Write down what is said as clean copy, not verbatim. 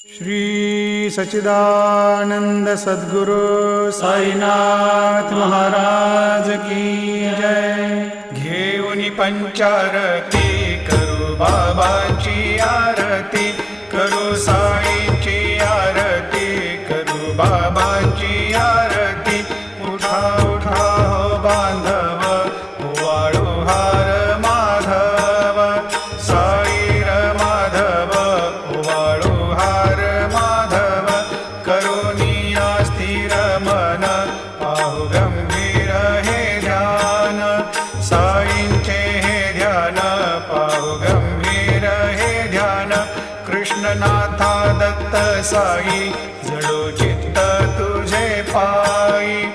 श्री सच्चिदानंद सद्गुरु साईनाथ महाराज की जय। घेऊन पंचारती करू बाबांची आरती, करू साईंची आरती, करू बाबांची आरती। उठा उठा हो बांधव, वाळू हार माधव, साई र माधव, वाळू हार माधव। करुणिया स्थिर मन, पाहु गंभीर हे ध्यान, साईंचे हे ध्यान, पाहु गंभीर हे ध्यान। कृष्णनाथा दत्त साई, जडो चित्त तुझे पायी,